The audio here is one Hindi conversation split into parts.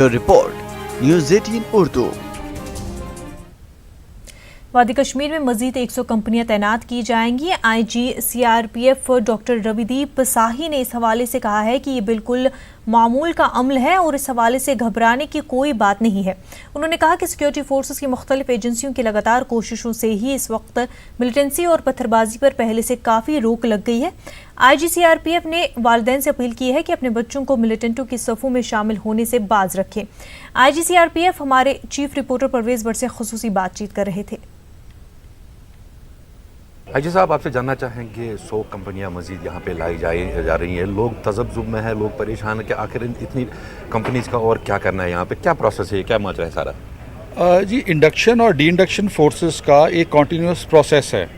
Report news 18 Urdu. वादी कश्मीर में मजीद 100 कंपनियां तैनात की जाएंगी। आईजी सीआरपीएफ डॉक्टर रविदीप साही ने इस हवाले से कहा है कि ये बिल्कुल मामूल का अमल है और इस हवाले से घबराने की कोई बात नहीं है। उन्होंने कहा कि सिक्योरिटी फोर्सेस की मुख्तलिफ एजेंसियों की लगातार कोशिशों से ही इस वक्त मिलिटेंसी और पत्थरबाजी पर पहले से काफ़ी रोक लग गई है। आईजी सीआरपीएफ ने वालिदैन से अपील की है कि अपने बच्चों को मिलिटेंटों की सफ़ों में शामिल होने से बाज रखें। आईजी सीआरपीएफ हमारे चीफ रिपोर्टर परवेज भट्ट से खुसूसी बातचीत कर रहे थे। आईजी साहब, आपसे जानना चाहेंगे 100 कंपनियां मजीद यहाँ पे लाई जा रही हैं। लोग तजब्जुब में है, लोग परेशान हैं कि आखिर इतनी कंपनीज का और क्या करना है, यहाँ पे क्या प्रोसेस है, क्या माजरा है सारा? जी, इंडक्शन और डी इंडक्शन फोर्सेस का एक कॉन्टीन्यूस प्रोसेस है।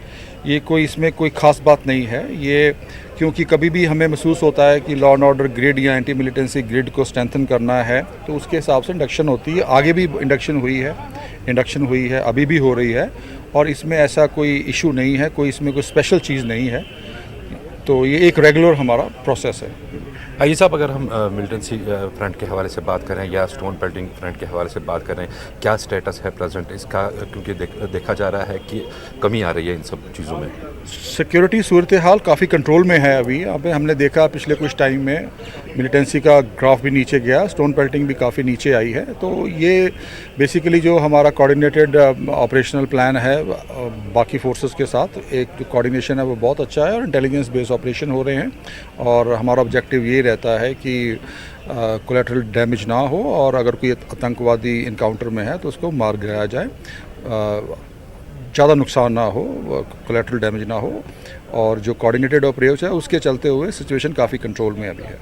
ये कोई इसमें कोई ख़ास बात नहीं है। ये क्योंकि कभी भी हमें महसूस होता है कि लॉ एंड ऑर्डर ग्रिड या एंटी मिलिटेंसी ग्रिड को स्ट्रेंथन करना है तो उसके हिसाब से इंडक्शन होती है। आगे भी इंडक्शन हुई है, अभी भी हो रही है और इसमें ऐसा कोई इशू नहीं है, कोई इसमें कोई स्पेशल चीज़ नहीं है। तो ये एक रेगुलर हमारा प्रोसेस है। आईजी साहब, अगर हम मिलिटेंसी फ्रंट के हवाले से बात करें या स्टोन पेल्टिंग फ्रंट के हवाले से बात करें, क्या स्टेटस है प्रेजेंट इसका? क्योंकि देखा जा रहा है कि कमी आ रही है इन सब चीज़ों में। सिक्योरिटी सूरत हाल काफ़ी कंट्रोल में है अभी। यहाँ पे हमने देखा पिछले कुछ टाइम में मिलिटेंसी का ग्राफ भी नीचे गया, स्टोन पेल्टिंग भी काफ़ी नीचे आई है। तो ये बेसिकली जो हमारा कोऑर्डिनेटेड ऑपरेशनल प्लान है बाकी फोर्सेस के साथ, एक जो कोऑर्डिनेशन है वो बहुत अच्छा है और इंटेलिजेंस बेस्ड ऑपरेशन हो रहे हैं। और हमारा ऑब्जेक्टिव ये रहता है कि कोलैटरल डैमेज ना हो और अगर कोई आतंकवादी इनकाउंटर में है तो उसको मार गिराया जाए, ज़्यादा नुकसान ना हो, कोलैटरल डैमेज ना हो। और जो कोऑर्डिनेटेड अप्रोच है उसके चलते हुए सिचुएशन काफ़ी कंट्रोल में अभी है।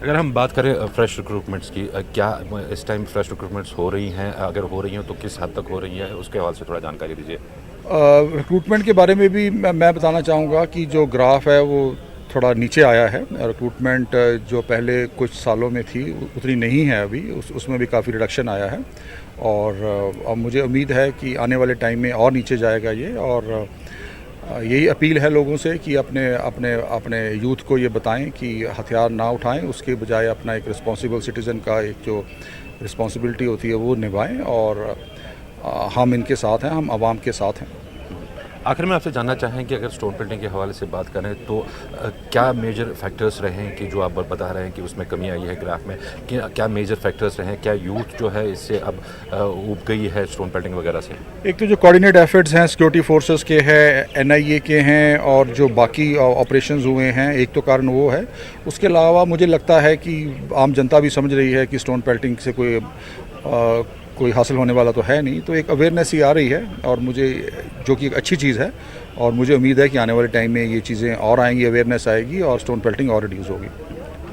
अगर हम बात करें फ्रेश रिक्रूटमेंट्स की, क्या इस टाइम फ्रेश रिक्रूटमेंट्स हो रही हैं? अगर हो रही हैं तो किस हद तक हो रही हैं, उसके हवाले से थोड़ा जानकारी दीजिए। रिक्रूटमेंट के बारे में भी मैं बताना चाहूँगा कि जो ग्राफ है वो थोड़ा नीचे आया है। रिक्रूटमेंट जो पहले कुछ सालों में थी उतनी नहीं है अभी, उसमें भी काफ़ी रिडक्शन आया है। और अब मुझे उम्मीद है कि आने वाले टाइम में और नीचे जाएगा ये। और यही अपील है लोगों से कि अपने यूथ को ये बताएं कि हथियार ना उठाएं, उसके बजाय अपना एक रिस्पॉन्सिबल सिटीज़न का एक जो रिस्पॉन्सिबिलिटी होती है वो निभाएं। और हम इनके साथ हैं, हम आवाम के साथ हैं। आखिर में आपसे जानना चाहें कि अगर स्टोन पेल्टिंग के हवाले से बात करें तो क्या मेजर फैक्टर्स रहे हैं कि जो आप बता रहे हैं कि उसमें कमी आई है ग्राफ में, कि क्या मेजर फैक्टर्स रहे हैं? क्या यूथ जो है इससे अब उब गई है स्टोन पेल्टिंग वगैरह से? एक तो जो कोऑर्डिनेट एफर्ट्स हैं सिक्योरिटी फोर्सेस के हैं, एनआईए के हैं और जो बाकी ऑपरेशंस हुए हैं, एक तो कारण वो है। उसके अलावा मुझे लगता है कि आम जनता भी समझ रही है कि स्टोन पेल्टिंग से कोई हासिल होने वाला तो है नहीं। तो एक अवेयरनेस ही आ रही है और मुझे जो कि एक अच्छी चीज़ है। और मुझे उम्मीद है कि आने वाले टाइम में ये चीज़ें और आएंगी, अवेयरनेस आएगी और स्टोन पेल्टिंग और रिड्यूस होगी।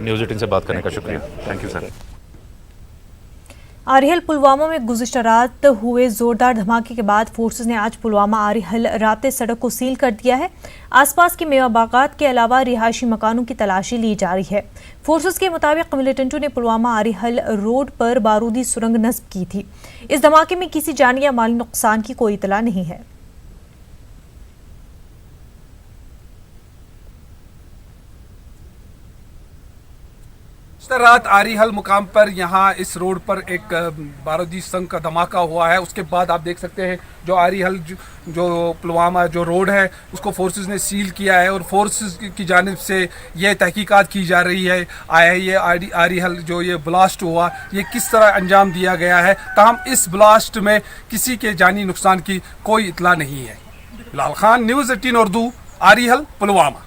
न्यूज़ 18 से बात करने का शुक्रिया। Thank you sir. Arihal Pulwama में गुज़िश्ता रात हुए जोरदार धमाके के बाद फोर्सेस ने आज पुलवामा आरिहल राते सड़क को सील कर दिया है। आसपास के मेवा बागात के अलावा रिहायशी मकानों की तलाशी ली जा रही है। फोर्सेस के मुताबिक मिलिटेंटों ने पुलवामा आरिहल रोड पर बारूदी सुरंग नस्ब की थी। इस धमाके में किसी जानी या माली नुकसान की कोई इतला नहीं है। रात आरिहल मुकाम पर यहाँ इस रोड पर एक बारूदी सुरंग का धमाका हुआ है। उसके बाद आप देख सकते हैं जो आरिहल जो पुलवामा जो रोड है उसको फोर्सेस ने सील किया है और फोर्सेस की जानिब से ये तहकीकात की जा रही है ये आरिहल जो ये ब्लास्ट हुआ ये किस तरह अंजाम दिया गया है। ताहम इस ब्लास्ट में किसी के जानी नुकसान की कोई इतला नहीं है। बिलाल खान, न्यूज़ 18 उर्दू, आरिहल पुलवामा।